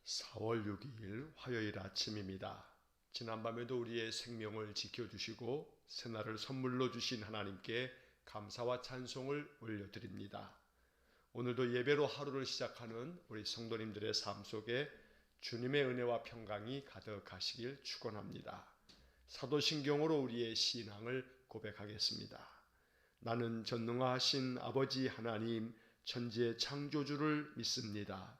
4월 6일 화요일 아침입니다. 지난밤에도 우리의 생명을 지켜주시고 새날을 선물로 주신 하나님께 감사와 찬송을 올려드립니다. 오늘도 예배로 하루를 시작하는 우리 성도님들의 삶 속에 주님의 은혜와 평강이 가득하시길 축원합니다. 사도신경으로 우리의 신앙을 고백하겠습니다. 나는 전능하신 아버지 하나님 천지의 창조주를 믿습니다.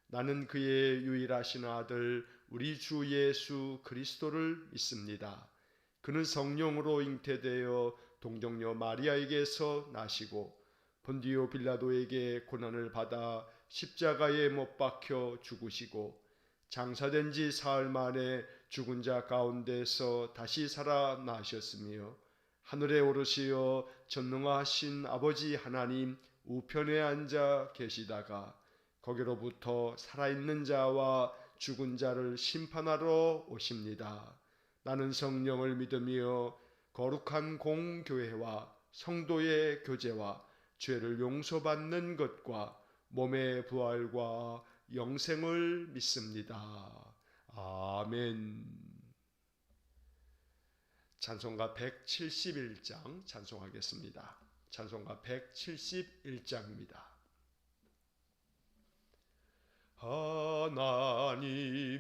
나는 그의 유일하신 아들 우리 주 예수 그리스도를 믿습니다. 그는 성령으로 잉태되어 동정녀 마리아에게서 나시고 본디오 빌라도에게 고난을 받아 십자가에 못 박혀 죽으시고 장사된 지 사흘 만에 죽은 자 가운데서 다시 살아나셨으며 하늘에 오르시어 전능하신 아버지 하나님 우편에 앉아 계시다가 거기로부터 살아있는 자와 죽은 자를 심판하러 오십니다. 나는 성령을 믿으며 거룩한 공교회와 성도의 교제와 죄를 용서받는 것과 몸의 부활과 영생을 믿습니다. 아멘. 찬송가 171장 찬송하겠습니다. 찬송가 171장입니다.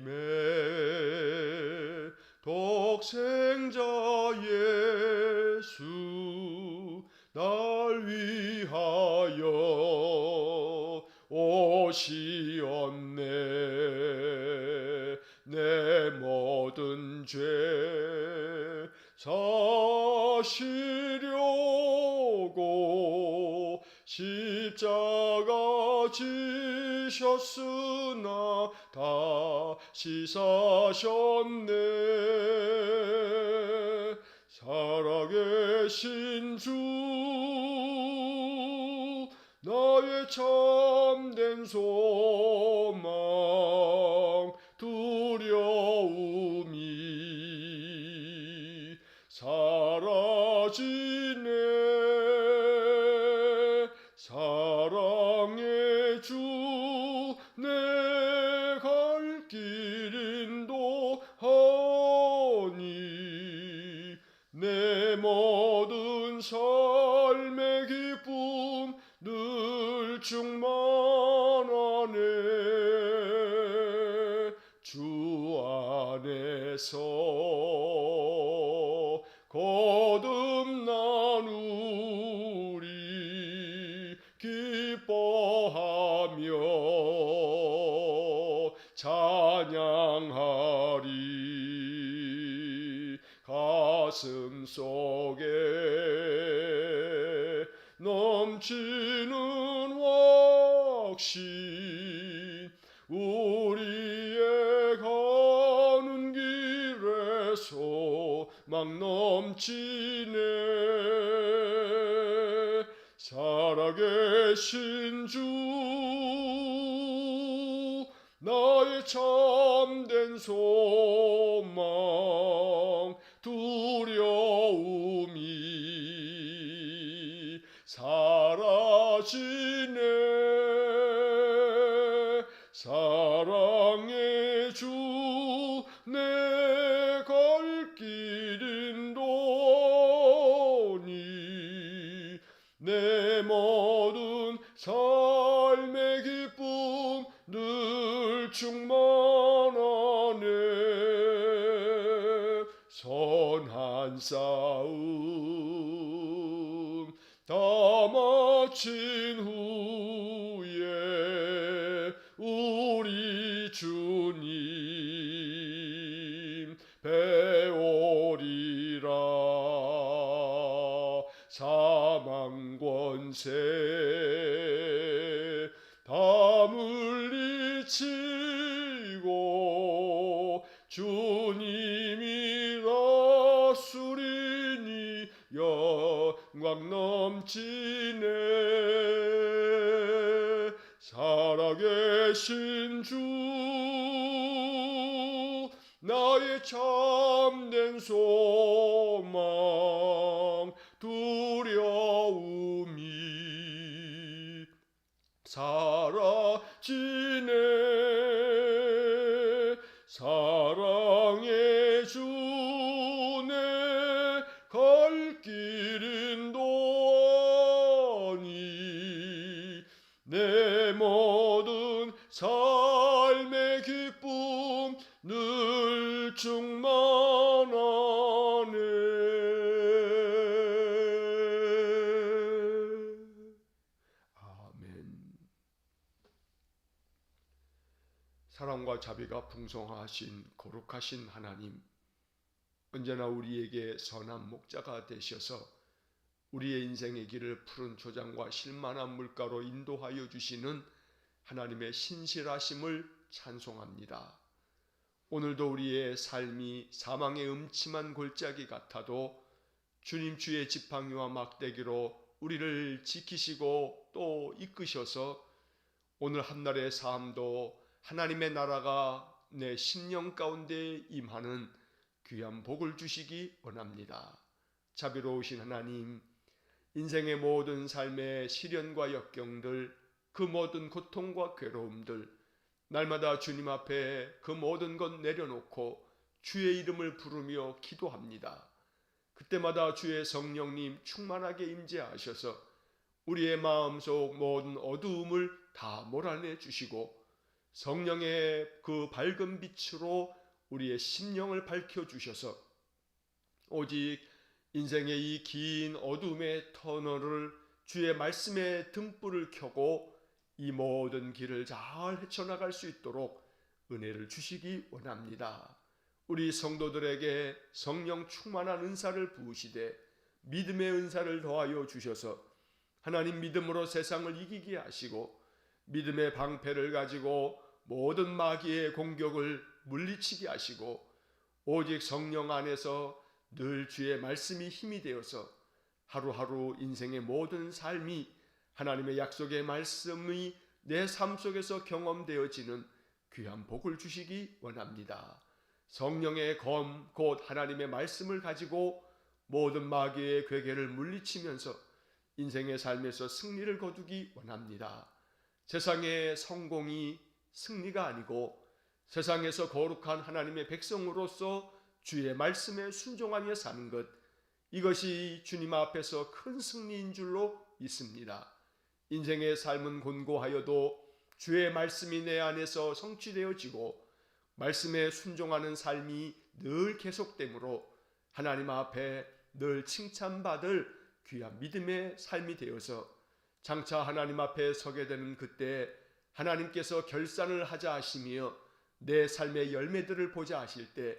하나님의 독생자 예수 날 위하여 오시었네. 내 모든 죄 사시려고 십자가 지셨으나 다시 사셨네. 살아계신 주 나의 참된 소망 두려움이 사라지네. 사랑의 주 내 갈 길 인도하니 내 모든 삶의 기쁨 늘 충만하네. 주 안에서 거듭나누리 기뻐하며 찬양하리. 가슴 속에 넘치는 확신 우리의 가는 길에서 막 넘치네. 살아계신 주 나의 참된 소망 두려움이 사라지네. 사랑의 주 내 갈 길 인도하니 내 모든 삶의 기쁨 늘 충만하네. 선한 싸움 다 마친 후에 우리 주님 배우리라. 사망 권세 다 물리치고 주님이 다스리니 영광 넘치네. 살아계신 주 나의 참된 소망 두려움이 사라지네. 사랑의 주내 갈 길은 도하니 내 모든 삶의 기쁨 늘 충만하네. 아멘. 사랑과 자비가 풍성하신 거룩하신 하나님, 언제나 우리에게 선한 목자가 되셔서 우리의 인생의 길을 푸른 초장과 실만한 물가로 인도하여 주시는 하나님의 신실하심을 찬송합니다. 오늘도 우리의 삶이 사망의 음침한 골짜기 같아도 주님 주의 지팡이와 막대기로 우리를 지키시고 또 이끄셔서 오늘 한날의 삶도 하나님의 나라가 내 심령 가운데 임하는 귀한 복을 주시기 원합니다. 자비로우신 하나님, 인생의 모든 삶의 시련과 역경들, 그 모든 고통과 괴로움들, 날마다 주님 앞에 그 모든 것 내려놓고 주의 이름을 부르며 기도합니다. 그때마다 주의 성령님 충만하게 임재하셔서 우리의 마음속 모든 어두움을 다 몰아내 주시고 성령의 그 밝은 빛으로 우리의 심령을 밝혀주셔서 오직 인생의 이 긴 어둠의 터널을 주의 말씀의 등불을 켜고 이 모든 길을 잘 헤쳐나갈 수 있도록 은혜를 주시기 원합니다. 우리 성도들에게 성령 충만한 은사를 부으시되 믿음의 은사를 더하여 주셔서 하나님 믿음으로 세상을 이기게 하시고 믿음의 방패를 가지고 모든 마귀의 공격을 물리치게 하시고 오직 성령 안에서 늘 주의 말씀이 힘이 되어서 하루하루 인생의 모든 삶이 하나님의 약속의 말씀이 내 삶 속에서 경험되어지는 귀한 복을 주시기 원합니다. 성령의 검 곧 하나님의 말씀을 가지고 모든 마귀의 괴계를 물리치면서 인생의 삶에서 승리를 거두기 원합니다. 세상의 성공이 승리가 아니고 세상에서 거룩한 하나님의 백성으로서 주의 말씀에 순종하며 사는 것, 이것이 주님 앞에서 큰 승리인 줄로 믿습니다. 인생의 삶은 곤고하여도 주의 말씀이 내 안에서 성취되어지고 말씀에 순종하는 삶이 늘 계속되므로 하나님 앞에 늘 칭찬받을 귀한 믿음의 삶이 되어서 장차 하나님 앞에 서게 되는 그때 하나님께서 결산을 하자 하시며 내 삶의 열매들을 보자 하실 때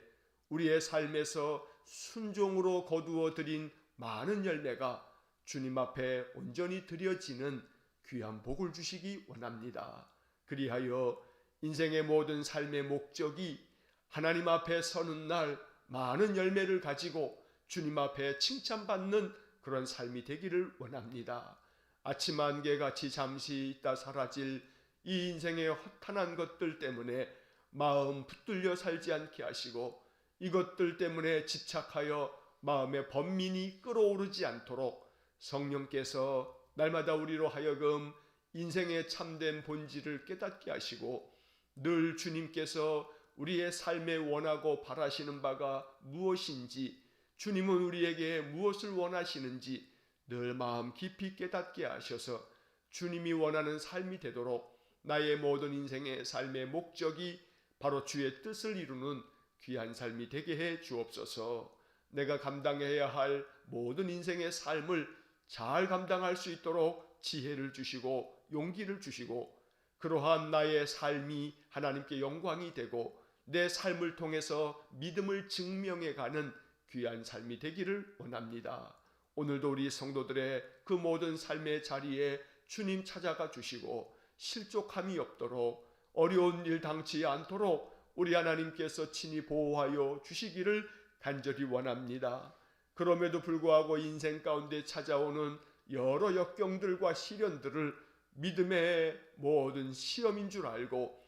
우리의 삶에서 순종으로 거두어 들인 많은 열매가 주님 앞에 온전히 드려지는 귀한 복을 주시기 원합니다. 그리하여 인생의 모든 삶의 목적이 하나님 앞에 서는 날 많은 열매를 가지고 주님 앞에 칭찬받는 그런 삶이 되기를 원합니다. 아침 안개같이 잠시 있다 사라질 이 인생의 허탄한 것들 때문에 마음 붙들려 살지 않게 하시고 이것들 때문에 집착하여 마음의 번민이 끓어오르지 않도록 성령께서 날마다 우리로 하여금 인생의 참된 본질을 깨닫게 하시고 늘 주님께서 우리의 삶에 원하고 바라시는 바가 무엇인지, 주님은 우리에게 무엇을 원하시는지 늘 마음 깊이 깨닫게 하셔서 주님이 원하는 삶이 되도록 나의 모든 인생의 삶의 목적이 바로 주의 뜻을 이루는 귀한 삶이 되게 해 주옵소서. 내가 감당해야 할 모든 인생의 삶을 잘 감당할 수 있도록 지혜를 주시고 용기를 주시고 그러한 나의 삶이 하나님께 영광이 되고 내 삶을 통해서 믿음을 증명해가는 귀한 삶이 되기를 원합니다. 오늘도 우리 성도들의 그 모든 삶의 자리에 주님 찾아가 주시고 실족함이 없도록 어려운 일 당치 않도록 우리 하나님께서 친히 보호하여 주시기를 간절히 원합니다. 그럼에도 불구하고 인생 가운데 찾아오는 여러 역경들과 시련들을 믿음의 모든 시험인 줄 알고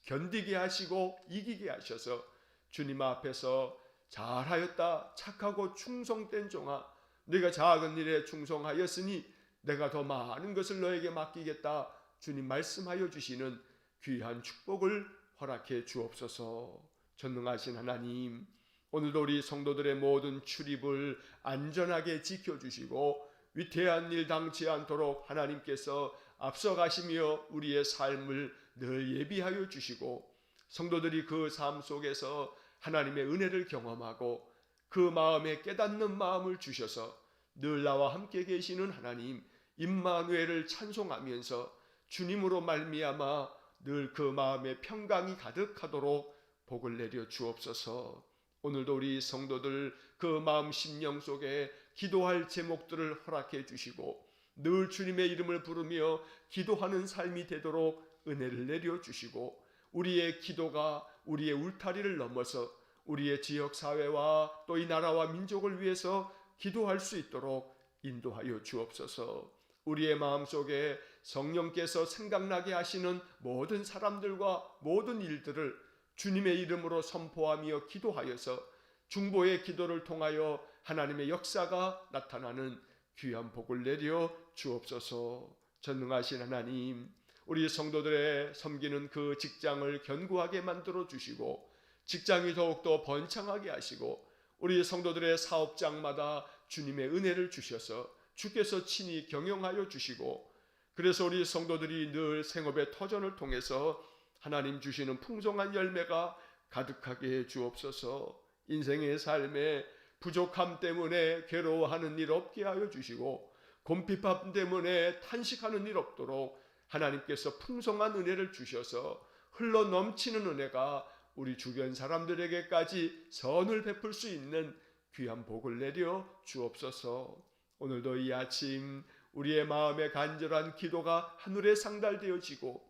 견디게 하시고 이기게 하셔서 주님 앞에서 잘하였다 착하고 충성된 종아, 네가 작은 일에 충성하였으니 내가 더 많은 것을 너에게 맡기겠다 주님 말씀하여 주시는 귀한 축복을 허락해 주옵소서. 전능하신 하나님, 오늘도 우리 성도들의 모든 출입을 안전하게 지켜주시고 위태한 일 당치 않도록 하나님께서 앞서가시며 우리의 삶을 늘 예비하여 주시고, 성도들이 그 삶 속에서 하나님의 은혜를 경험하고 그 마음에 깨닫는 마음을 주셔서 늘 나와 함께 계시는 하나님 임마누엘을 찬송하면서 주님으로 말미암아 늘 그 마음에 평강이 가득하도록 복을 내려 주옵소서. 오늘도 우리 성도들 그 마음 심령 속에 기도할 제목들을 허락해 주시고 늘 주님의 이름을 부르며 기도하는 삶이 되도록 은혜를 내려 주시고, 우리의 기도가 우리의 울타리를 넘어서 우리의 지역 사회와 또 이 나라와 민족을 위해서 기도할 수 있도록 인도하여 주옵소서. 우리의 마음속에 성령께서 생각나게 하시는 모든 사람들과 모든 일들을 주님의 이름으로 선포하며 기도하여서 중보의 기도를 통하여 하나님의 역사가 나타나는 귀한 복을 내려 주옵소서. 전능하신 하나님, 우리 성도들의 섬기는 그 직장을 견고하게 만들어 주시고 직장이 더욱더 번창하게 하시고 우리 성도들의 사업장마다 주님의 은혜를 주셔서 주께서 친히 경영하여 주시고, 그래서 우리 성도들이 늘 생업의 터전을 통해서 하나님 주시는 풍성한 열매가 가득하게 해 주옵소서. 인생의 삶에 부족함 때문에 괴로워하는 일 없게 하여 주시고 곰핍함 때문에 탄식하는 일 없도록 하나님께서 풍성한 은혜를 주셔서 흘러 넘치는 은혜가 우리 주변 사람들에게까지 선을 베풀 수 있는 귀한 복을 내려 주옵소서. 오늘도 이 아침 우리의 마음에 간절한 기도가 하늘에 상달되어지고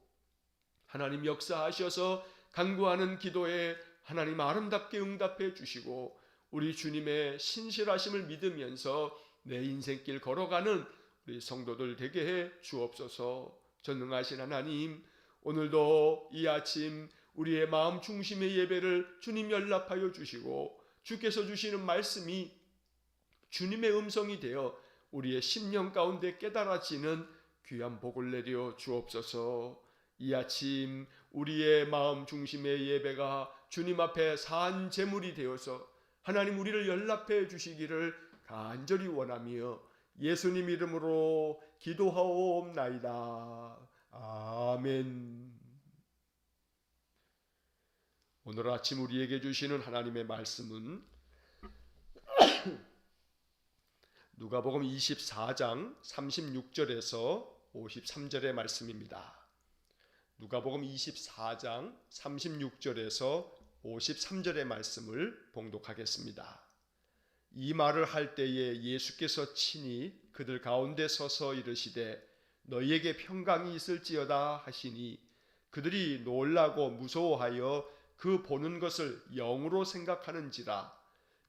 하나님 역사하셔서 간구하는 기도에 하나님 아름답게 응답해 주시고 우리 주님의 신실하심을 믿으면서 내 인생길 걸어가는 우리 성도들 되게 해 주옵소서. 전능하신 하나님, 오늘도 이 아침 우리의 마음 중심의 예배를 주님 연락하여 주시고 주께서 주시는 말씀이 주님의 음성이 되어 우리의 심령 가운데 깨달아지는 귀한 복을 내려 주옵소서. 이 아침 우리의 마음 중심의 예배가 주님 앞에 산 제물이 되어서 하나님 우리를 연락해 주시기를 간절히 원하며 예수님 이름으로 기도하옵나이다. 아멘. 오늘 아침 우리에게 주시는 하나님의 말씀은 누가복음 24장 36절에서 53절의 말씀입니다. 누가복음 24장 36절에서 53절의 말씀을 봉독하겠습니다. 이 말을 할 때에 예수께서 친히 그들 가운데 서서 이르시되 너희에게 평강이 있을지어다 하시니 그들이 놀라고 무서워하여 그 보는 것을 영으로 생각하는지라.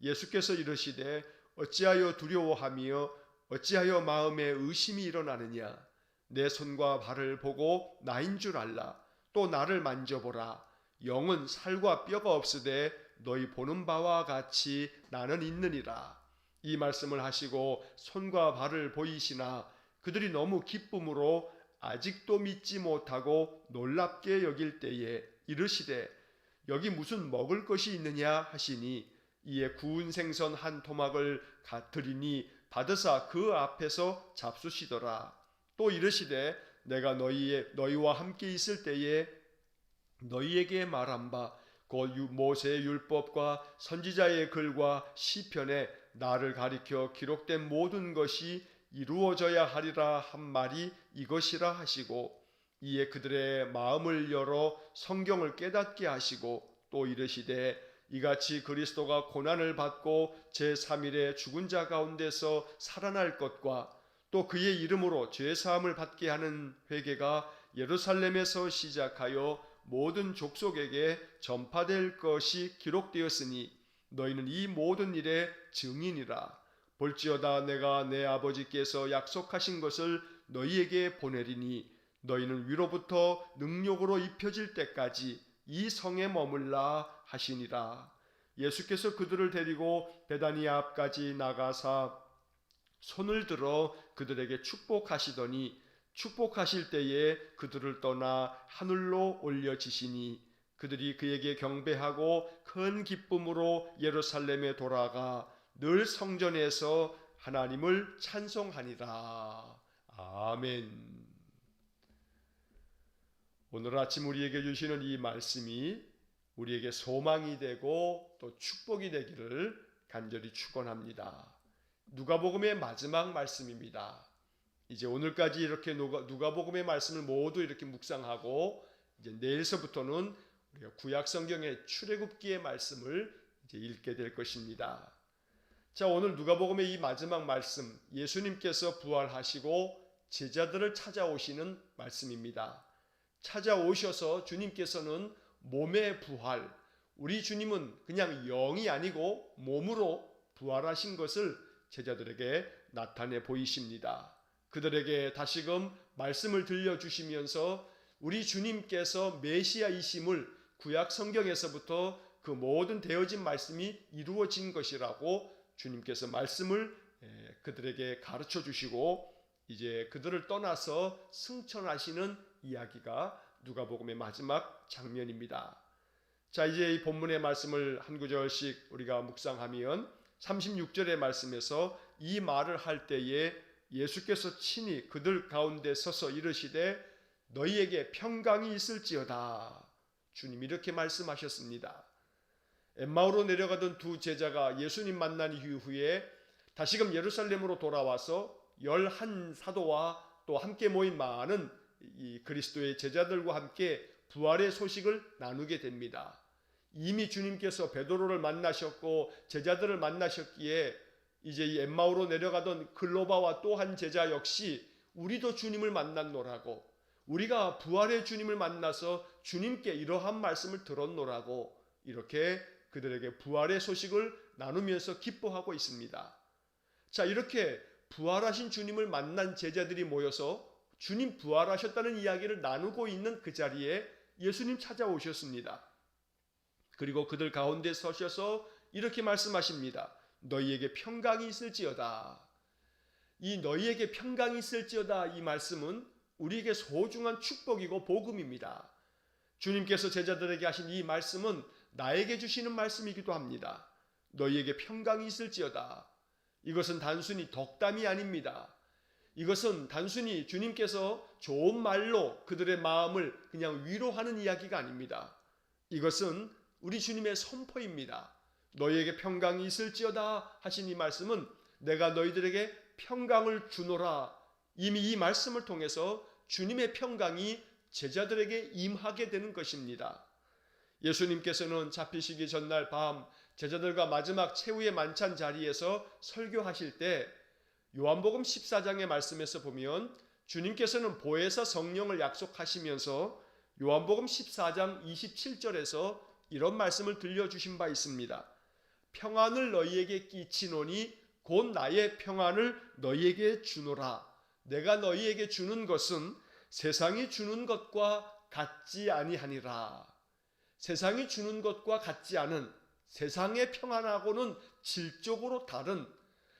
예수께서 이르시되 어찌하여 두려워하며 어찌하여 마음에 의심이 일어나느냐. 내 손과 발을 보고 나인 줄 알라. 또 나를 만져보라. 영은 살과 뼈가 없으되 너희 보는 바와 같이 나는 있느니라. 이 말씀을 하시고 손과 발을 보이시나 그들이 너무 기쁨으로 아직도 믿지 못하고 놀랍게 여길 때에 이르시되 여기 무슨 먹을 것이 있느냐 하시니 이에 구운 생선 한 토막을 드리니 받으사 그 앞에서 잡수시더라. 또 이르시되 내가 너희와 함께 있을 때에 너희에게 말한 바 곧 모세의 율법과 선지자의 글과 시편에 나를 가리켜 기록된 모든 것이 이루어져야 하리라 한 말이 이것이라 하시고, 이에 그들의 마음을 열어 성경을 깨닫게 하시고 또 이르시되 이같이 그리스도가 고난을 받고 제3일에 죽은 자 가운데서 살아날 것과 또 그의 이름으로 죄사함을 받게 하는 회개가 예루살렘에서 시작하여 모든 족속에게 전파될 것이 기록되었으니 너희는 이 모든 일의 증인이라. 볼지어다 내가 내 아버지께서 약속하신 것을 너희에게 보내리니 너희는 위로부터 능력으로 입혀질 때까지 이 성에 머물라 하시니라. 예수께서 그들을 데리고 베다니아 앞까지 나가사 손을 들어 그들에게 축복하시더니 축복하실 때에 그들을 떠나 하늘로 올려지시니 그들이 그에게 경배하고 큰 기쁨으로 예루살렘에 돌아가 늘 성전에서 하나님을 찬송하니라. 아멘. 오늘 아침 우리에게 주시는 이 말씀이 우리에게 소망이 되고 또 축복이 되기를 간절히 축원합니다. 누가복음의 마지막 말씀입니다. 이제 오늘까지 이렇게 누가복음의 말씀을 모두 이렇게 묵상하고 이제 내일서부터는 우리가 구약 성경의 출애굽기의 말씀을 이제 읽게 될 것입니다. 자, 오늘 누가복음의 이 마지막 말씀, 예수님께서 부활하시고 제자들을 찾아오시는 말씀입니다. 찾아오셔서 주님께서는 몸의 부활, 우리 주님은 그냥 영이 아니고 몸으로 부활하신 것을 제자들에게 나타내 보이십니다. 그들에게 다시금 말씀을 들려주시면서 우리 주님께서 메시아이심을 구약 성경에서부터 그 모든 되어진 말씀이 이루어진 것이라고 주님께서 말씀을 그들에게 가르쳐 주시고 이제 그들을 떠나서 승천하시는 이야기가 누가복음의 마지막 장면입니다. 자, 이제 이 본문의 말씀을 한 구절씩 우리가 묵상하면 36절의 말씀에서 이 말을 할 때에 예수께서 친히 그들 가운데 서서 이르시되 너희에게 평강이 있을지어다. 주님이 이렇게 말씀하셨습니다. 엠마오로 내려가던 두 제자가 예수님 만난 이후에 다시금 예루살렘으로 돌아와서 11사도와 또 함께 모인 많은 이 그리스도의 제자들과 함께 부활의 소식을 나누게 됩니다. 이미 주님께서 베드로를 만나셨고 제자들을 만나셨기에 이제 이 엠마오로 내려가던 글로바와 또 한 제자 역시 우리도 주님을 만났노라고, 우리가 부활의 주님을 만나서 주님께 이러한 말씀을 들었노라고 이렇게 그들에게 부활의 소식을 나누면서 기뻐하고 있습니다. 자, 이렇게 부활하신 주님을 만난 제자들이 모여서 주님 부활하셨다는 이야기를 나누고 있는 그 자리에 예수님 찾아오셨습니다. 그리고 그들 가운데 서셔서 이렇게 말씀하십니다. 너희에게 평강이 있을지어다. 이 너희에게 평강이 있을지어다 이 말씀은 우리에게 소중한 축복이고 복음입니다. 주님께서 제자들에게 하신 이 말씀은 나에게 주시는 말씀이기도 합니다. 너희에게 평강이 있을지어다. 이것은 단순히 덕담이 아닙니다. 이것은 단순히 주님께서 좋은 말로 그들의 마음을 그냥 위로하는 이야기가 아닙니다. 이것은 우리 주님의 선포입니다. 너희에게 평강이 있을지어다 하신 이 말씀은 내가 너희들에게 평강을 주노라. 이미 이 말씀을 통해서 주님의 평강이 제자들에게 임하게 되는 것입니다. 예수님께서는 잡히시기 전날 밤 제자들과 마지막 최후의 만찬 자리에서 설교하실 때 요한복음 14장의 말씀에서 보면 주님께서는 보혜사 성령을 약속하시면서 요한복음 14장 27절에서 이런 말씀을 들려주신 바 있습니다. 평안을 너희에게 끼치노니 곧 나의 평안을 너희에게 주노라. 내가 너희에게 주는 것은 세상이 주는 것과 같지 아니하니라. 세상이 주는 것과 같지 않은, 세상의 평안하고는 질적으로 다른,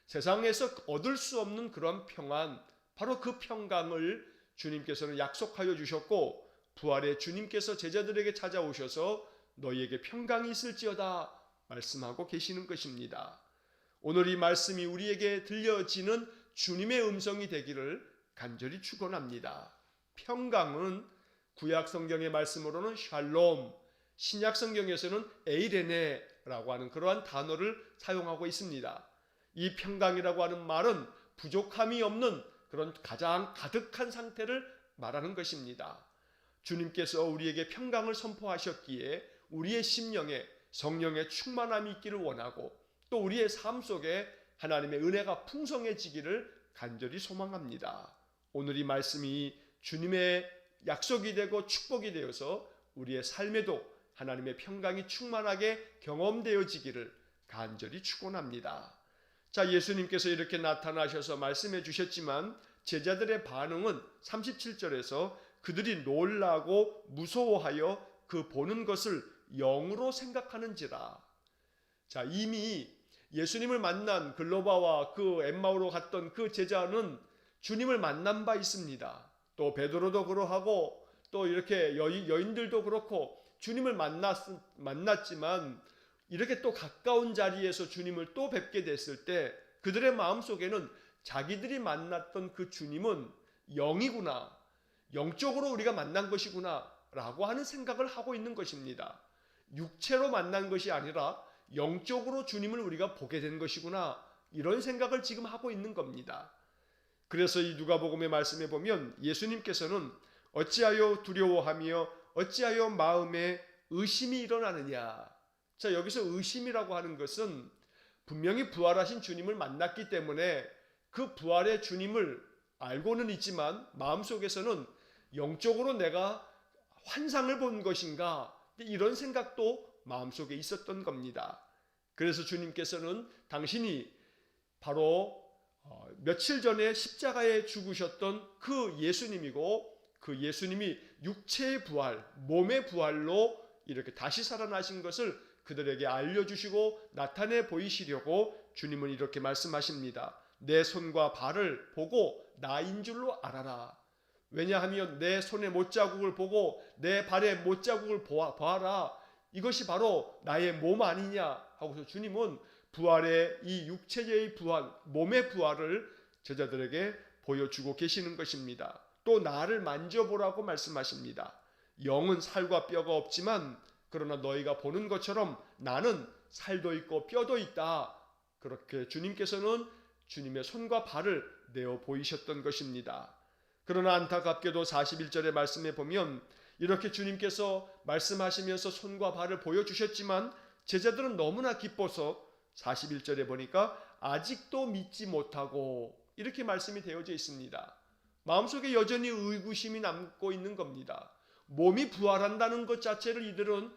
세상에서 얻을 수 없는 그런 평안, 바로 그 평강을 주님께서는 약속하여 주셨고 부활의 주님께서 제자들에게 찾아오셔서 너희에게 평강이 있을지어다 말씀하고 계시는 것입니다. 오늘 이 말씀이 우리에게 들려지는 주님의 음성이 되기를 간절히 축원합니다. 평강은 구약 성경의 말씀으로는 샬롬, 신약 성경에서는 에이레네라고 하는 그러한 단어를 사용하고 있습니다. 이 평강이라고 하는 말은 부족함이 없는 그런 가장 가득한 상태를 말하는 것입니다. 주님께서 우리에게 평강을 선포하셨기에 우리의 심령에 성령의 충만함이 있기를 원하고 또 우리의 삶 속에 하나님의 은혜가 풍성해지기를 간절히 소망합니다. 오늘 이 말씀이 주님의 약속이 되고 축복이 되어서 우리의 삶에도 하나님의 평강이 충만하게 경험되어지기를 간절히 축원합니다. 자, 예수님께서 이렇게 나타나셔서 말씀해 주셨지만 제자들의 반응은 37절에서 그들이 놀라고 무서워하여 그 보는 것을 영으로 생각하는지라. 자, 이미 예수님을 만난 글로바와 그 엠마오로 갔던 그 제자는 주님을 만난 바 있습니다. 또 베드로도 그러하고 또 이렇게 여인들도 그렇고 주님을 만났지만 이렇게 또 가까운 자리에서 주님을 또 뵙게 됐을 때 그들의 마음속에는 자기들이 만났던 그 주님은 영이구나, 영적으로 우리가 만난 것이구나 라고 하는 생각을 하고 있는 것입니다. 육체로 만난 것이 아니라 영적으로 주님을 우리가 보게 된 것이구나, 이런 생각을 지금 하고 있는 겁니다. 그래서 이 누가복음의 말씀에 보면 예수님께서는 어찌하여 두려워하며 어찌하여 마음에 의심이 일어나느냐. 자, 여기서 의심이라고 하는 것은 분명히 부활하신 주님을 만났기 때문에 그 부활의 주님을 알고는 있지만 마음속에서는 영적으로 내가 환상을 본 것인가, 이런 생각도 마음속에 있었던 겁니다. 그래서 주님께서는 당신이 바로 며칠 전에 십자가에 죽으셨던 그 예수님이고 그 예수님이 육체의 부활, 몸의 부활로 이렇게 다시 살아나신 것을 그들에게 알려주시고 나타내 보이시려고 주님은 이렇게 말씀하십니다. 내 손과 발을 보고 나인 줄로 알아라. 왜냐하면 내 손의 못자국을 보고 내 발의 못자국을 보아라. 이것이 바로 나의 몸 아니냐 하고서 주님은 부활의 이 육체의 부활, 몸의 부활을 제자들에게 보여주고 계시는 것입니다. 또 나를 만져보라고 말씀하십니다. 영은 살과 뼈가 없지만 그러나 너희가 보는 것처럼 나는 살도 있고 뼈도 있다. 그렇게 주님께서는 주님의 손과 발을 내어 보이셨던 것입니다. 그러나 안타깝게도 41절의 말씀에 보면 이렇게 주님께서 말씀하시면서 손과 발을 보여주셨지만 제자들은 너무나 기뻐서 41절에 보니까 아직도 믿지 못하고 이렇게 말씀이 되어져 있습니다. 마음속에 여전히 의구심이 남고 있는 겁니다. 몸이 부활한다는 것 자체를 이들은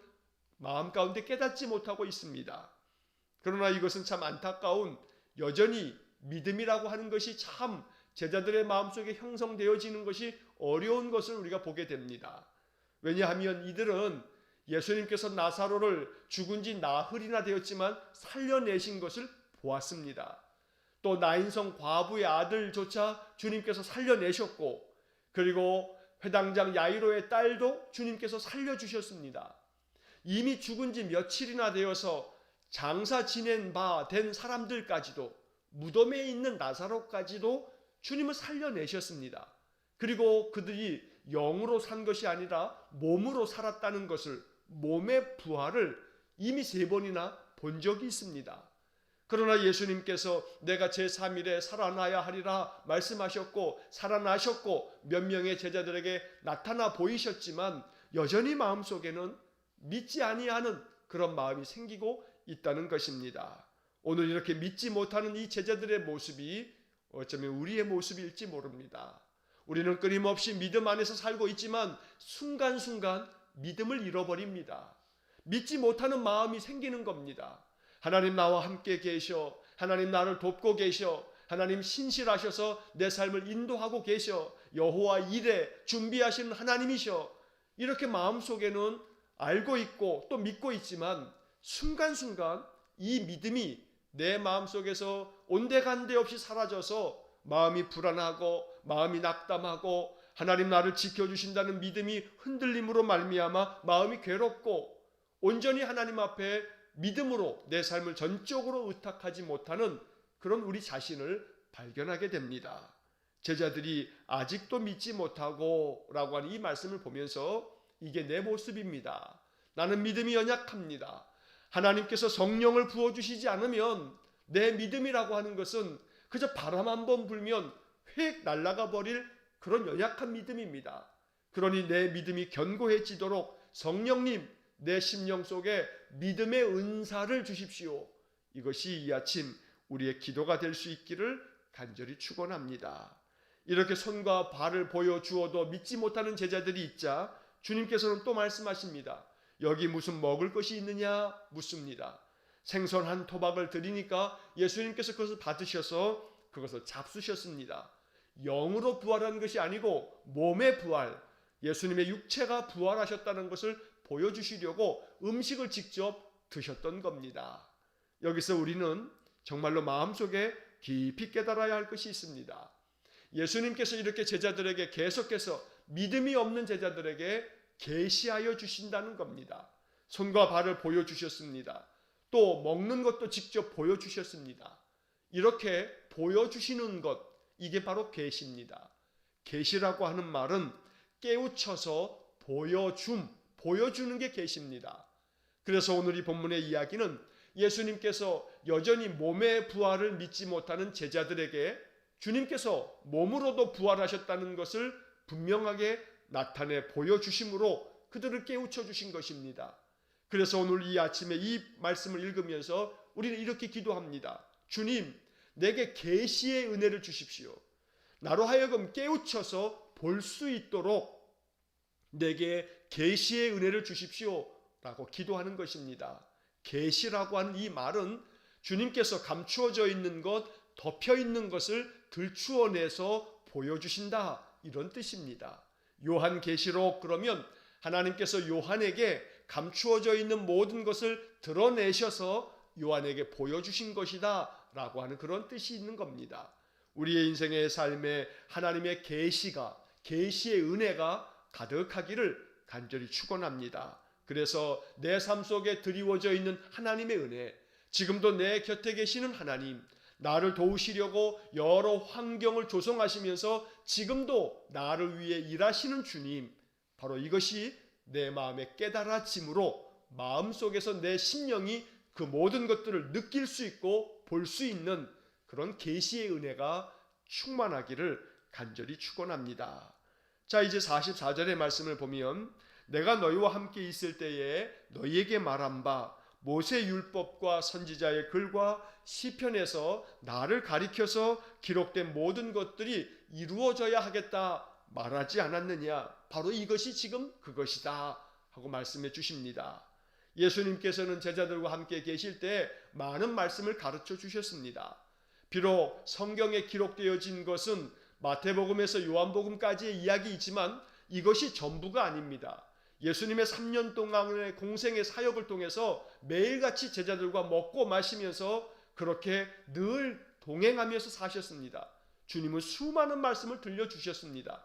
마음 가운데 깨닫지 못하고 있습니다. 그러나 이것은 참 안타까운, 여전히 믿음이라고 하는 것이 참 제자들의 마음속에 형성되어지는 것이 어려운 것을 우리가 보게 됩니다. 왜냐하면 이들은 예수님께서 나사로를 죽은 지 나흘이나 되었지만 살려내신 것을 보았습니다. 또 나인성 과부의 아들조차 주님께서 살려내셨고, 그리고 회당장 야이로의 딸도 주님께서 살려주셨습니다. 이미 죽은 지 며칠이나 되어서 장사 지낸 바 된 사람들까지도, 무덤에 있는 나사로까지도 주님을 살려내셨습니다. 그리고 그들이 영으로 산 것이 아니라 몸으로 살았다는 것을, 몸의 부활을 이미 3번이나 본 적이 있습니다. 그러나 예수님께서 내가 제3일에 살아나야 하리라 말씀하셨고 살아나셨고 몇 명의 제자들에게 나타나 보이셨지만 여전히 마음속에는 믿지 아니하는 그런 마음이 생기고 있다는 것입니다. 오늘 이렇게 믿지 못하는 이 제자들의 모습이 어쩌면 우리의 모습일지 모릅니다. 우리는 끊임없이 믿음 안에서 살고 있지만 순간순간 믿음을 잃어버립니다. 믿지 못하는 마음이 생기는 겁니다. 하나님 나와 함께 계셔, 하나님 나를 돕고 계셔, 하나님 신실하셔서 내 삶을 인도하고 계셔, 여호와 이레 준비하시는 하나님이셔, 이렇게 마음속에는 알고 있고 또 믿고 있지만 순간순간 이 믿음이 내 마음속에서 온데간데 없이 사라져서 마음이 불안하고 마음이 낙담하고 하나님 나를 지켜주신다는 믿음이 흔들림으로 말미암아 마음이 괴롭고 온전히 하나님 앞에 믿음으로 내 삶을 전적으로 의탁하지 못하는 그런 우리 자신을 발견하게 됩니다. 제자들이 아직도 믿지 못하고 라고 하는 이 말씀을 보면서 이게 내 모습입니다. 나는 믿음이 연약합니다. 하나님께서 성령을 부어주시지 않으면 내 믿음이라고 하는 것은 그저 바람 한 번 불면 휙 날아가 버릴 그런 연약한 믿음입니다. 그러니 내 믿음이 견고해지도록 성령님 내 심령 속에 믿음의 은사를 주십시오. 이것이 이 아침 우리의 기도가 될 수 있기를 간절히 축원합니다. 이렇게 손과 발을 보여주어도 믿지 못하는 제자들이 있자 주님께서는 또 말씀하십니다. 여기 무슨 먹을 것이 있느냐 묻습니다. 생선 한 토박을 드리니까 예수님께서 그것을 받으셔서 그것을 잡수셨습니다. 영으로 부활한 것이 아니고 몸의 부활, 예수님의 육체가 부활하셨다는 것을 보여주시려고 음식을 직접 드셨던 겁니다. 여기서 우리는 정말로 마음속에 깊이 깨달아야 할 것이 있습니다. 예수님께서 이렇게 제자들에게 계속해서 믿음이 없는 제자들에게 계시하여 주신다는 겁니다. 손과 발을 보여주셨습니다. 또 먹는 것도 직접 보여주셨습니다. 이렇게 보여주시는 것, 이게 바로 계시입니다. 계시라고 하는 말은 깨우쳐서 보여주는 게 계시입니다. 그래서 오늘 이 본문의 이야기는 예수님께서 여전히 몸의 부활을 믿지 못하는 제자들에게 주님께서 몸으로도 부활하셨다는 것을 분명하게 나타내 보여주심으로 그들을 깨우쳐 주신 것입니다. 그래서 오늘 이 아침에 이 말씀을 읽으면서 우리는 이렇게 기도합니다. 주님, 내게 계시의 은혜를 주십시오. 나로 하여금 깨우쳐서 볼 수 있도록 내게 계시의 은혜를 주십시오 라고 기도하는 것입니다. 계시라고 하는 이 말은 주님께서 감추어져 있는 것, 덮여 있는 것을 들추어내서 보여주신다, 이런 뜻입니다. 요한계시록 그러면 하나님께서 요한에게 감추어져 있는 모든 것을 드러내셔서 요한에게 보여주신 것이다 라고 하는 그런 뜻이 있는 겁니다. 우리의 인생의 삶에 하나님의 계시의 은혜가 가득하기를 간절히 축원합니다. 그래서 내 삶 속에 드리워져 있는 하나님의 은혜, 지금도 내 곁에 계시는 하나님, 나를 도우시려고 여러 환경을 조성하시면서 지금도 나를 위해 일하시는 주님, 바로 이것이 내 마음에 깨달아짐으로 마음속에서 내 심령이 그 모든 것들을 느낄 수 있고 볼 수 있는 그런 계시의 은혜가 충만하기를 간절히 축원합니다. 자, 이제 44절의 말씀을 보면 내가 너희와 함께 있을 때에 너희에게 말한 바 모세 율법과 선지자의 글과 시편에서 나를 가리켜서 기록된 모든 것들이 이루어져야 하겠다 말하지 않았느냐. 바로 이것이 지금 그것이다 하고 말씀해 주십니다. 예수님께서는 제자들과 함께 계실 때 많은 말씀을 가르쳐 주셨습니다. 비록 성경에 기록되어진 것은 마태복음에서 요한복음까지의 이야기이지만 이것이 전부가 아닙니다. 예수님의 3년 동안의 공생의 사역을 통해서 매일같이 제자들과 먹고 마시면서 그렇게 늘 동행하면서 사셨습니다. 주님은 수많은 말씀을 들려주셨습니다.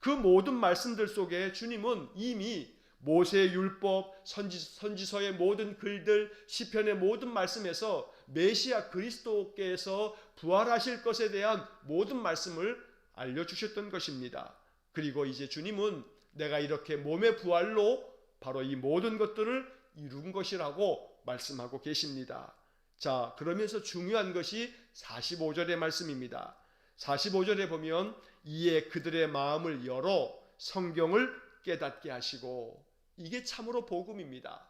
그 모든 말씀들 속에 주님은 이미 모세의 율법, 선지서의 모든 글들, 시편의 모든 말씀에서 메시아 그리스도께서 부활하실 것에 대한 모든 말씀을 알려주셨던 것입니다. 그리고 이제 주님은 내가 이렇게 몸의 부활로 바로 이 모든 것들을 이룬 것이라고 말씀하고 계십니다. 자, 그러면서 중요한 것이 45절의 말씀입니다. 45절에 보면 이에 그들의 마음을 열어 성경을 깨닫게 하시고, 이게 참으로 복음입니다.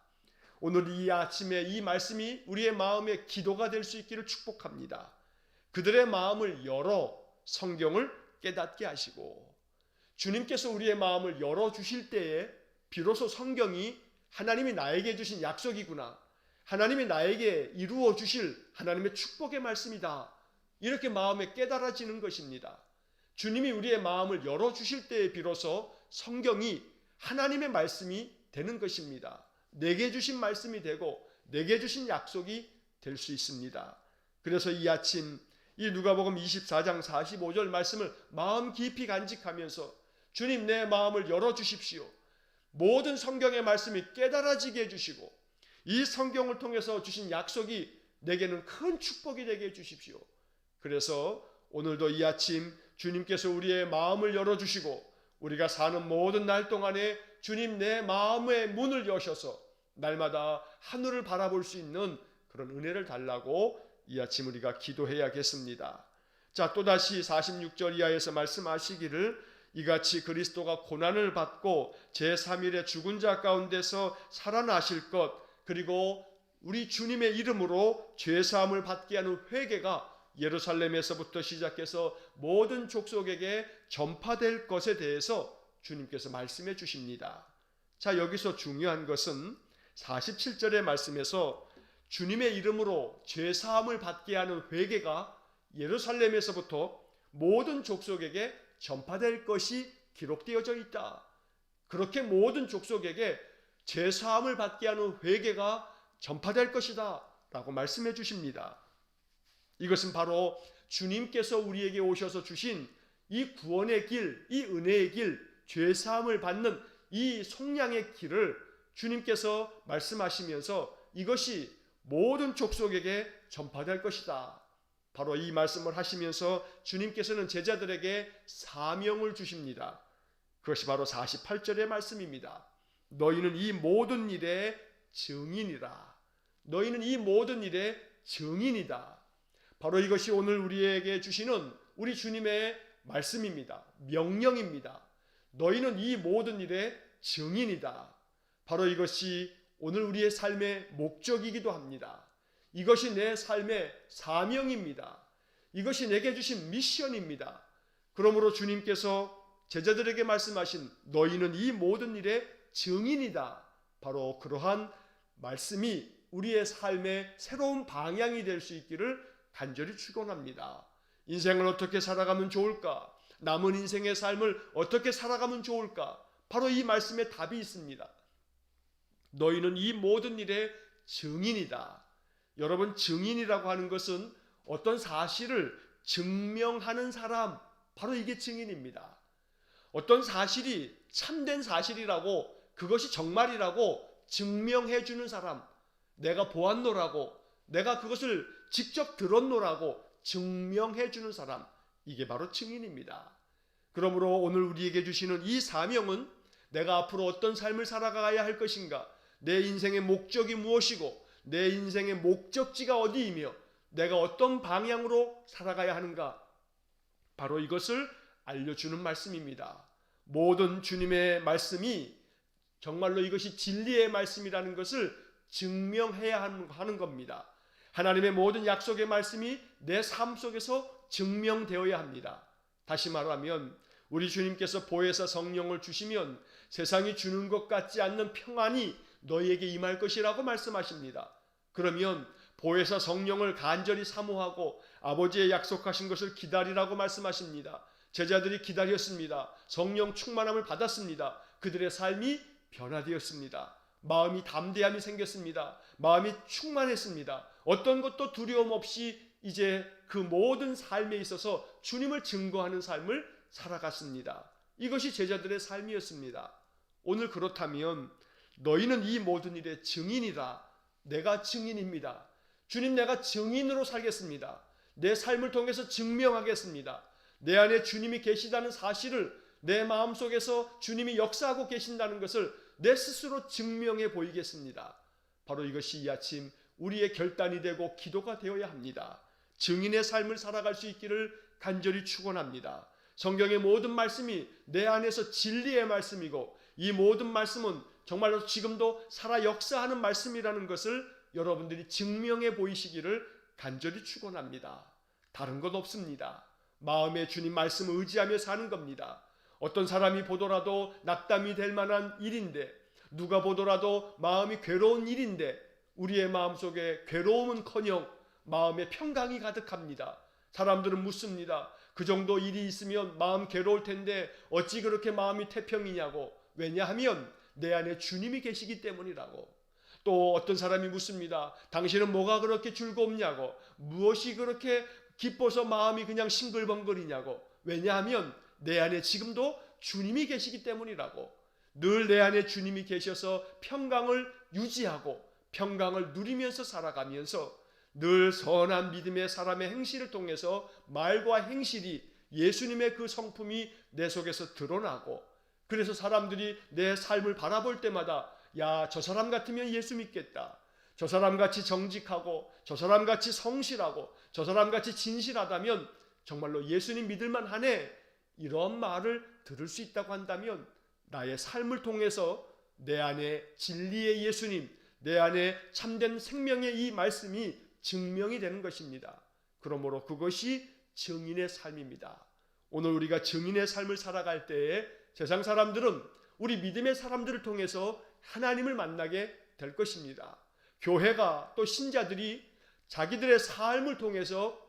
오늘 이 아침에 이 말씀이 우리의 마음의 기도가 될 수 있기를 축복합니다. 그들의 마음을 열어 성경을 깨닫게 하시고, 주님께서 우리의 마음을 열어주실 때에 비로소 성경이 하나님이 나에게 주신 약속이구나, 하나님이 나에게 이루어 주실 하나님의 축복의 말씀이다, 이렇게 마음에 깨달아지는 것입니다. 주님이 우리의 마음을 열어주실 때에 비로소 성경이 하나님의 말씀이 되는 것입니다. 내게 주신 말씀이 되고 내게 주신 약속이 될 수 있습니다. 그래서 이 아침 이 누가복음 24장 45절 말씀을 마음 깊이 간직하면서 주님, 내 마음을 열어주십시오. 모든 성경의 말씀이 깨달아지게 해주시고 이 성경을 통해서 주신 약속이 내게는 큰 축복이 되게 해주십시오. 그래서 오늘도 이 아침 주님께서 우리의 마음을 열어주시고 우리가 사는 모든 날 동안에 주님, 내 마음의 문을 여셔서 날마다 하늘을 바라볼 수 있는 그런 은혜를 달라고 이 아침 우리가 기도해야겠습니다. 자, 또다시 46절 이하에서 말씀하시기를 이같이 그리스도가 고난을 받고 제3일에 죽은 자 가운데서 살아나실 것, 그리고 우리 주님의 이름으로 죄사함을 받게 하는 회개가 예루살렘에서부터 시작해서 모든 족속에게 전파될 것에 대해서 주님께서 말씀해 주십니다. 자, 여기서 중요한 것은 47절의 말씀에서 주님의 이름으로 죄사함을 받게 하는 회개가 예루살렘에서부터 모든 족속에게 전파될 것이 기록되어져 있다. 그렇게 모든 족속에게 죄사함을 받게 하는 회개가 전파될 것이다 라고 말씀해 주십니다. 이것은 바로 주님께서 우리에게 오셔서 주신 이 구원의 길, 이 은혜의 길, 죄사함을 받는 이 속량의 길을 주님께서 말씀하시면서 이것이 모든 족속에게 전파될 것이다. 바로 이 말씀을 하시면서 주님께서는 제자들에게 사명을 주십니다. 그것이 바로 48절의 말씀입니다. 너희는 이 모든 일의 증인이라. 너희는 이 모든 일의 증인이다. 바로 이것이 오늘 우리에게 주시는 우리 주님의 말씀입니다. 명령입니다. 너희는 이 모든 일의 증인이다. 바로 이것이 오늘 우리의 삶의 목적이기도 합니다. 이것이 내 삶의 사명입니다. 이것이 내게 주신 미션입니다. 그러므로 주님께서 제자들에게 말씀하신 너희는 이 모든 일의 증인이다. 바로 그러한 말씀이 우리의 삶의 새로운 방향이 될 수 있기를 간절히 축원합니다. 인생을 어떻게 살아가면 좋을까? 남은 인생의 삶을 어떻게 살아가면 좋을까? 바로 이 말씀에 답이 있습니다. 너희는 이 모든 일의 증인이다. 여러분, 증인이라고 하는 것은 어떤 사실을 증명하는 사람, 바로 이게 증인입니다. 어떤 사실이 참된 사실이라고, 그것이 정말이라고 증명해 주는 사람, 내가 보았노라고, 내가 그것을 직접 들었노라고 증명해 주는 사람, 이게 바로 증인입니다. 그러므로 오늘 우리에게 주시는 이 사명은 내가 앞으로 어떤 삶을 살아가야 할 것인가, 내 인생의 목적이 무엇이고 내 인생의 목적지가 어디이며 내가 어떤 방향으로 살아가야 하는가, 바로 이것을 알려주는 말씀입니다. 모든 주님의 말씀이 정말로 이것이 진리의 말씀이라는 것을 증명해야 하는 겁니다. 하나님의 모든 약속의 말씀이 내 삶 속에서 증명되어야 합니다. 다시 말하면 우리 주님께서 보혜사 성령을 주시면 세상이 주는 것 같지 않는 평안이 너희에게 임할 것이라고 말씀하십니다. 그러면 보혜사 성령을 간절히 사모하고 아버지의 약속하신 것을 기다리라고 말씀하십니다. 제자들이 기다렸습니다. 성령 충만함을 받았습니다. 그들의 삶이 변화되었습니다. 마음이 담대함이 생겼습니다. 마음이 충만했습니다. 어떤 것도 두려움 없이 이제 그 모든 삶에 있어서 주님을 증거하는 삶을 살아갔습니다. 이것이 제자들의 삶이었습니다. 오늘 그렇다면 너희는 이 모든 일의 증인이라. 내가 증인입니다. 주님, 내가 증인으로 살겠습니다. 내 삶을 통해서 증명하겠습니다. 내 안에 주님이 계시다는 사실을, 내 마음속에서 주님이 역사하고 계신다는 것을 내 스스로 증명해 보이겠습니다. 바로 이것이 이 아침 우리의 결단이 되고 기도가 되어야 합니다. 증인의 삶을 살아갈 수 있기를 간절히 축원합니다. 성경의 모든 말씀이 내 안에서 진리의 말씀이고 이 모든 말씀은 정말로 지금도 살아 역사하는 말씀이라는 것을 여러분들이 증명해 보이시기를 간절히 축원합니다. 다른 것 없습니다. 마음에 주님 말씀을 의지하며 사는 겁니다. 어떤 사람이 보더라도 낙담이 될 만한 일인데, 누가 보더라도 마음이 괴로운 일인데 우리의 마음속에 괴로움은커녕 마음에 평강이 가득합니다. 사람들은 묻습니다. 그 정도 일이 있으면 마음 괴로울 텐데 어찌 그렇게 마음이 태평이냐고. 왜냐하면 내 안에 주님이 계시기 때문이라고. 또 어떤 사람이 묻습니다. 당신은 뭐가 그렇게 즐겁냐고. 무엇이 그렇게 기뻐서 마음이 그냥 싱글벙글이냐고. 왜냐하면 내 안에 지금도 주님이 계시기 때문이라고. 늘 내 안에 주님이 계셔서 평강을 유지하고 평강을 누리면서 살아가면서 늘 선한 믿음의 사람의 행실을 통해서 말과 행실이 예수님의 그 성품이 내 속에서 드러나고, 그래서 사람들이 내 삶을 바라볼 때마다 야, 저 사람 같으면 예수 믿겠다. 저 사람같이 정직하고 저 사람같이 성실하고 저 사람같이 진실하다면 정말로 예수님 믿을만 하네. 이런 말을 들을 수 있다고 한다면 나의 삶을 통해서 내 안에 진리의 예수님, 내 안에 참된 생명의 이 말씀이 증명이 되는 것입니다. 그러므로 그것이 증인의 삶입니다. 오늘 우리가 증인의 삶을 살아갈 때에 세상 사람들은 우리 믿음의 사람들을 통해서 하나님을 만나게 될 것입니다. 교회가 또 신자들이 자기들의 삶을 통해서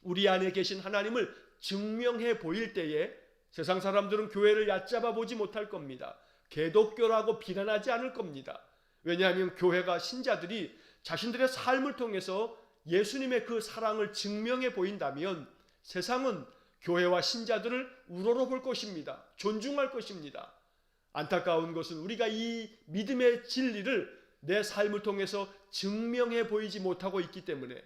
우리 안에 계신 하나님을 증명해 보일 때에 세상 사람들은 교회를 얕잡아 보지 못할 겁니다. 개독교라고 비난하지 않을 겁니다. 왜냐하면 교회가, 신자들이 자신들의 삶을 통해서 예수님의 그 사랑을 증명해 보인다면 세상은 교회와 신자들을 우러러 볼 것입니다. 존중할 것입니다. 안타까운 것은 우리가 이 믿음의 진리를 내 삶을 통해서 증명해 보이지 못하고 있기 때문에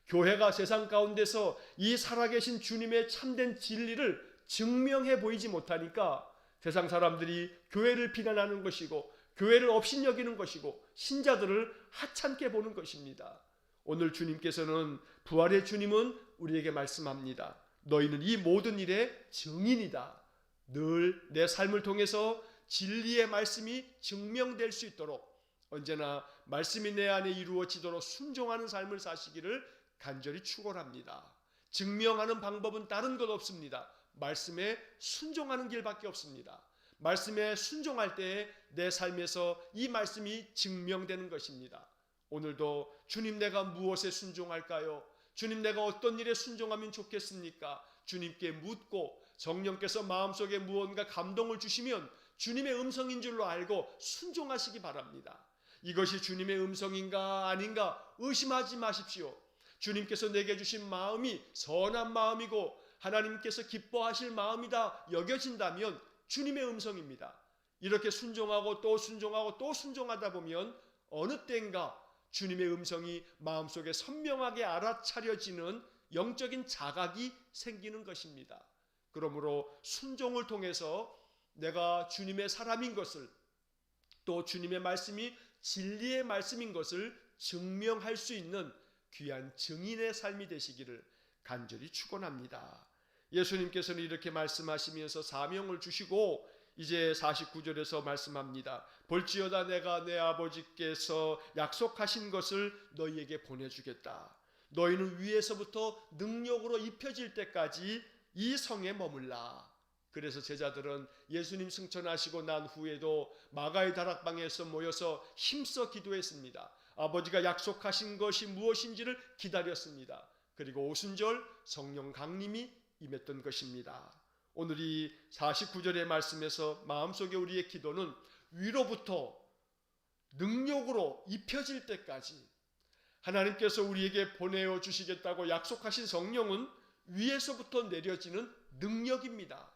교회가 세상 가운데서 이 살아계신 주님의 참된 진리를 증명해 보이지 못하니까 세상 사람들이 교회를 비난하는 것이고 교회를 업신여기는 것이고 신자들을 하찮게 보는 것입니다. 오늘 주님께서는 부활의 주님은 우리에게 말씀합니다. 너희는 이 모든 일의 증인이다. 늘 내 삶을 통해서 진리의 말씀이 증명될 수 있도록 언제나 말씀이 내 안에 이루어지도록 순종하는 삶을 사시기를 간절히 축원합니다. 증명하는 방법은 다른 것 없습니다. 말씀에 순종하는 길밖에 없습니다. 말씀에 순종할 때에 내 삶에서 이 말씀이 증명되는 것입니다. 오늘도 주님 내가 무엇에 순종할까요? 주님 내가 어떤 일에 순종하면 좋겠습니까? 주님께 묻고 성령께서 마음속에 무언가 감동을 주시면 주님의 음성인 줄로 알고 순종하시기 바랍니다. 이것이 주님의 음성인가 아닌가 의심하지 마십시오. 주님께서 내게 주신 마음이 선한 마음이고 하나님께서 기뻐하실 마음이다 여겨진다면 주님의 음성입니다. 이렇게 순종하고 또 순종하고 또 순종하다 보면 어느 때인가 주님의 음성이 마음속에 선명하게 알아차려지는 영적인 자각이 생기는 것입니다. 그러므로 순종을 통해서 내가 주님의 사람인 것을 또 주님의 말씀이 진리의 말씀인 것을 증명할 수 있는 귀한 증인의 삶이 되시기를 간절히 축원합니다. 예수님께서는 이렇게 말씀하시면서 사명을 주시고 이제 49절에서 말씀합니다. 볼지어다 내가 내 아버지께서 약속하신 것을 너희에게 보내주겠다. 너희는 위에서부터 능력으로 입혀질 때까지 이 성에 머물라. 그래서 제자들은 예수님 승천하시고 난 후에도 마가의 다락방에서 모여서 힘써 기도했습니다. 아버지가 약속하신 것이 무엇인지를 기다렸습니다. 그리고 오순절 성령 강림이 임했던 것입니다. 오늘 이 49절의 말씀에서 마음속에 우리의 기도는 위로부터 능력으로 입혀질 때까지 하나님께서 우리에게 보내어 주시겠다고 약속하신 성령은 위에서부터 내려지는 능력입니다.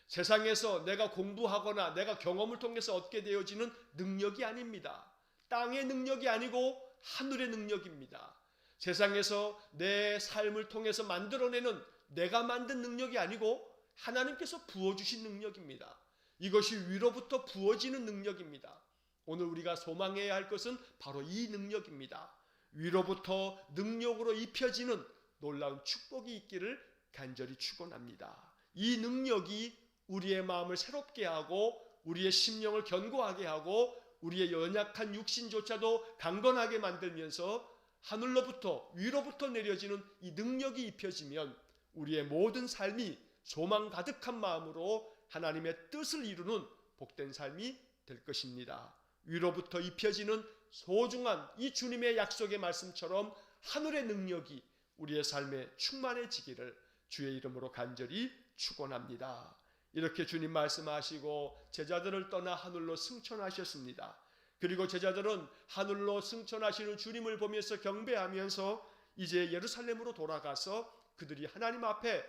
세상에서 내가 공부하거나 내가 경험을 통해서 얻게 되어지는 능력이 아닙니다. 땅의 능력이 아니고 하늘의 능력입니다. 세상에서 내 삶을 통해서 만들어내는 내가 만든 능력이 아니고 하나님께서 부어주신 능력입니다. 이것이 위로부터 부어지는 능력입니다. 오늘 우리가 소망해야 할 것은 바로 이 능력입니다. 위로부터 능력으로 입혀지는 놀라운 축복이 있기를 간절히 축원합니다. 이 능력이 우리의 마음을 새롭게 하고 우리의 심령을 견고하게 하고 우리의 연약한 육신조차도 강건하게 만들면서 하늘로부터 위로부터 내려지는 이 능력이 입혀지면 우리의 모든 삶이 소망 가득한 마음으로 하나님의 뜻을 이루는 복된 삶이 될 것입니다. 위로부터 입혀지는 소중한 이 주님의 약속의 말씀처럼 하늘의 능력이 우리의 삶에 충만해지기를 주의 이름으로 간절히 축원합니다. 이렇게 주님 말씀하시고 제자들을 떠나 하늘로 승천하셨습니다. 그리고 제자들은 하늘로 승천하시는 주님을 보면서 경배하면서 이제 예루살렘으로 돌아가서 그들이 하나님 앞에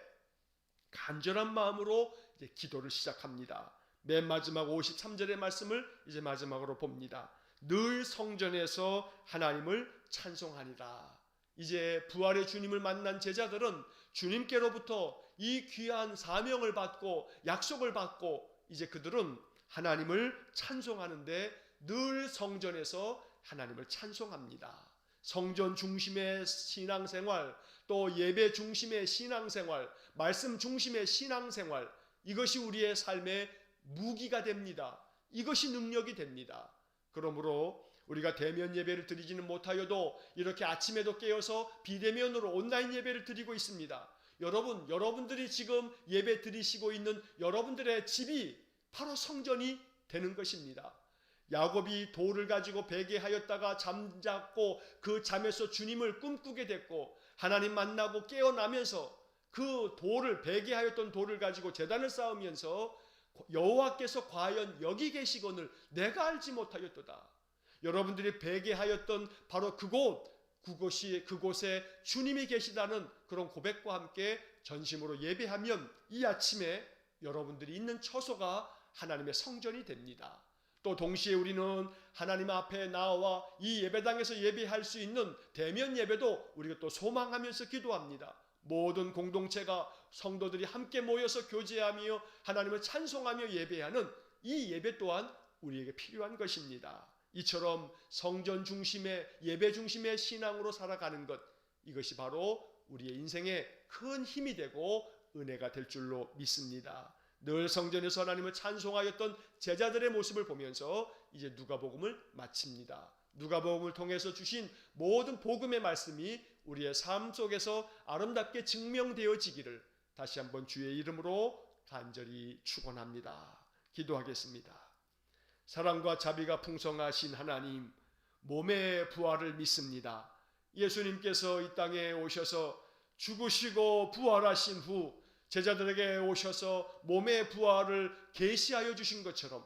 간절한 마음으로 이제 기도를 시작합니다. 맨 마지막 53절의 말씀을 이제 마지막으로 봅니다. 늘 성전에서 하나님을 찬송하니라. 이제 부활의 주님을 만난 제자들은 주님께로부터 이 귀한 사명을 받고 약속을 받고 이제 그들은 하나님을 찬송하는데 늘 성전에서 하나님을 찬송합니다. 성전 중심의 신앙생활, 또 예배 중심의 신앙생활, 말씀 중심의 신앙생활, 이것이 우리의 삶의 무기가 됩니다. 이것이 능력이 됩니다. 그러므로 우리가 대면 예배를 드리지는 못하여도 이렇게 아침에도 깨어서 비대면으로 온라인 예배를 드리고 있습니다. 여러분들이 지금 예배 드리시고 있는 여러분들의 집이 바로 성전이 되는 것입니다. 야곱이 돌을 가지고 베개하였다가 잠잤고 그 잠에서 주님을 꿈꾸게 됐고 하나님 만나고 깨어나면서 그 돌을 베개하였던 돌을 가지고 제단을 쌓으면서 여호와께서 과연 여기 계시거늘 내가 알지 못하였도다. 여러분들이 베개하였던 바로 그곳에 주님이 계시다는 그런 고백과 함께 전심으로 예배하면 이 아침에 여러분들이 있는 처소가 하나님의 성전이 됩니다. 또 동시에 우리는 하나님 앞에 나와 이 예배당에서 예배할 수 있는 대면 예배도 우리가 또 소망하면서 기도합니다. 모든 공동체가 성도들이 함께 모여서 교제하며 하나님을 찬송하며 예배하는 이 예배 또한 우리에게 필요한 것입니다. 이처럼 성전 중심의 예배 중심의 신앙으로 살아가는 것, 이것이 바로 우리의 인생에 큰 힘이 되고 은혜가 될 줄로 믿습니다. 늘 성전에서 하나님을 찬송하였던 제자들의 모습을 보면서 이제 누가복음을 마칩니다. 누가복음을 통해서 주신 모든 복음의 말씀이 우리의 삶 속에서 아름답게 증명되어지기를 다시 한번 주의 이름으로 간절히 축원합니다. 기도하겠습니다. 사랑과 자비가 풍성하신 하나님, 몸의 부활을 믿습니다. 예수님께서 이 땅에 오셔서 죽으시고 부활하신 후 제자들에게 오셔서 몸의 부활을 계시하여 주신 것처럼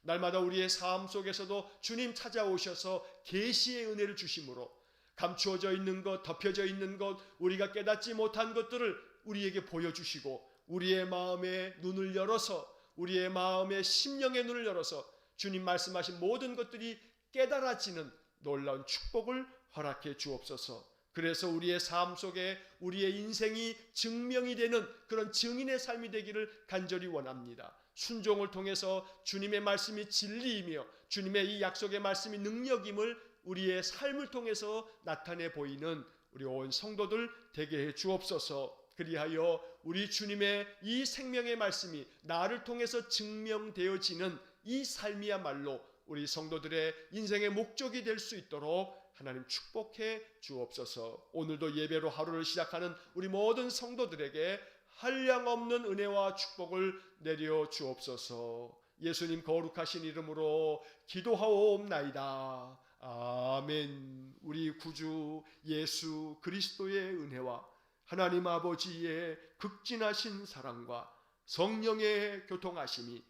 날마다 우리의 삶 속에서도 주님 찾아오셔서 계시의 은혜를 주심으로 감추어져 있는 것, 덮여져 있는 것, 우리가 깨닫지 못한 것들을 우리에게 보여주시고 우리의 마음의 눈을 열어서, 우리의 마음의 심령의 눈을 열어서 주님 말씀하신 모든 것들이 깨달아지는 놀라운 축복을 허락해 주옵소서. 그래서 우리의 삶 속에 우리의 인생이 증명이 되는 그런 증인의 삶이 되기를 간절히 원합니다. 순종을 통해서 주님의 말씀이 진리이며 주님의 이 약속의 말씀이 능력임을 우리의 삶을 통해서 나타내 보이는 우리 온 성도들 되게 해 주옵소서. 그리하여 우리 주님의 이 생명의 말씀이 나를 통해서 증명되어지는 이 삶이야말로 우리 성도들의 인생의 목적이 될 수 있도록 하나님 축복해 주옵소서. 오늘도 예배로 하루를 시작하는 우리 모든 성도들에게 한량없는 은혜와 축복을 내려 주옵소서. 예수님 거룩하신 이름으로 기도하옵나이다. 아멘. 우리 구주 예수 그리스도의 은혜와 하나님 아버지의 극진하신 사랑과 성령의 교통하심이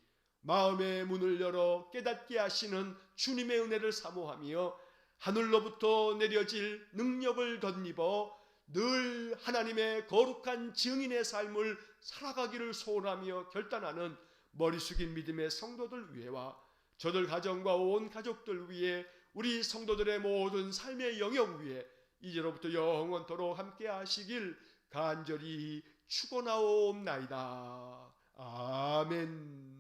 마음의 문을 열어 깨닫게 하시는 주님의 은혜를 사모하며 하늘로부터 내려질 능력을 덧입어 늘 하나님의 거룩한 증인의 삶을 살아가기를 소원하며 결단하는 머리 숙인 믿음의 성도들 위해와 저들 가정과 온 가족들 위해 우리 성도들의 모든 삶의 영역 위에 이제로부터 영원토록 함께 하시길 간절히 축원하옵나이다. 아멘.